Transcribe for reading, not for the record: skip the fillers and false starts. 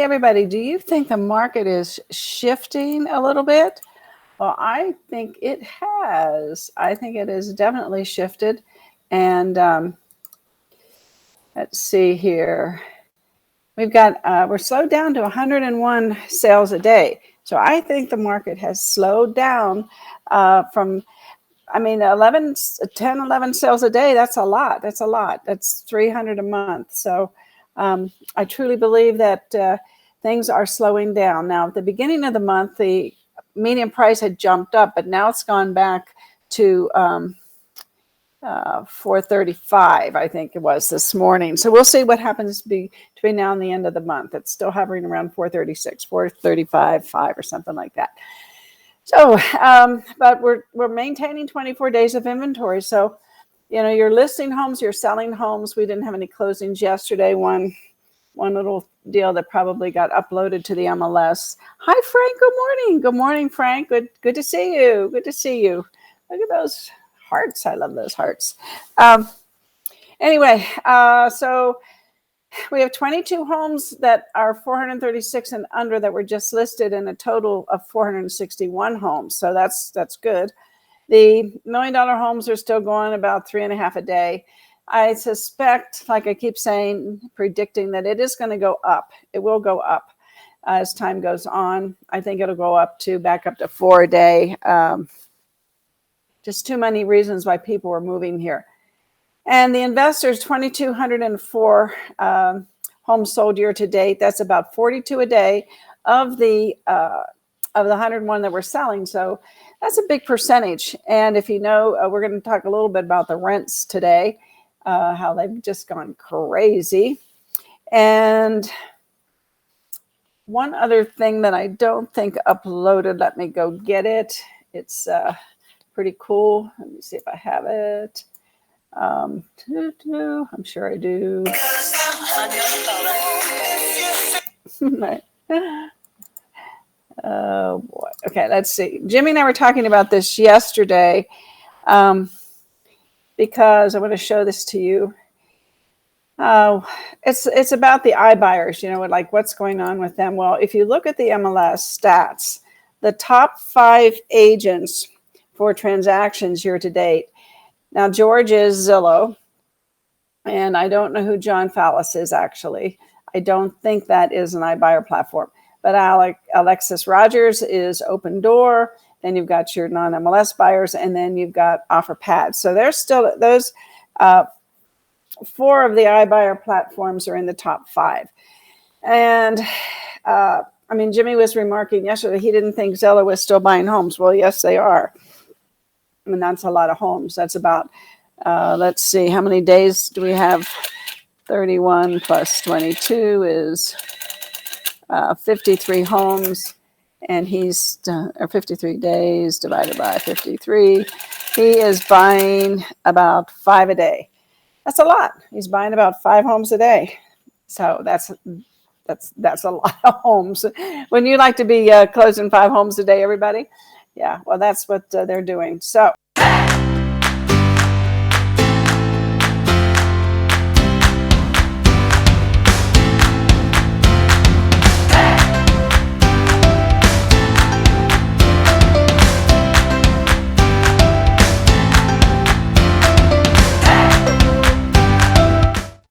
everybody, do you think the market is shifting a little bit? Well, I think it has. I think it has definitely shifted. And let's see here. We're slowed down to 101 sales a day. So I think the market has slowed down from 11 sales a day. That's a lot. That's 300 a month. So I truly believe that things are slowing down. Now, at the beginning of the month, the median price had jumped up, but now it's gone back to 435, I think it was this morning. So we'll see what happens between now and the end of the month. It's still hovering around 436, 435, 5 or something like that. So, but we're maintaining 24 days of inventory. So, you're listing homes, you're selling homes. We didn't have any closings yesterday. One little deal that probably got uploaded to the MLS. Hi, Frank. Good morning. Good morning, Frank. Good to see you. Good to see you. Look at those hearts. I love those hearts. Anyway, so we have 22 homes that are 436 and under that were just listed, in a total of 461 homes. So that's good. The $1 million homes are still going about 3.5 a day. I suspect, like I keep saying, predicting that it is going to go up. It will go up as time goes on. I think it'll go back up to 4 a day. Just too many reasons why people were moving here. And the investors, 2,204 homes sold year to date. That's about 42 a day of the 101 that we're selling. So that's a big percentage. And if you know, we're going to talk a little bit about the rents today, how they've just gone crazy. And one other thing that I don't think uploaded, let me go get it. It's pretty cool. Let me see if I have it. I'm sure I do. Oh boy. Okay, let's see. Jimmy and I were talking about this yesterday because I want to show this to you. It's about the iBuyers, like what's going on with them. Well, if you look at the MLS stats, the top 5 agents for transactions year to date. Now, George is Zillow, and I don't know who John Fallis is actually. I don't think that is an iBuyer platform. But Alexis Rogers is Open Door. Then you've got your non-MLS buyers, and then you've got OfferPad. So there's still those 4 of the iBuyer platforms are in the top 5. And Jimmy was remarking yesterday he didn't think Zillow was still buying homes. Well, yes, they are. That's a lot of homes. That's about, let's see, how many days do we have? 31 plus 22 is 53 homes. And he's 53 days divided by 53. He is buying about 5 a day. That's a lot. He's buying about 5 homes a day. So that's a lot of homes. Wouldn't you like to be closing 5 homes a day, everybody? Yeah, well, that's what they're doing. So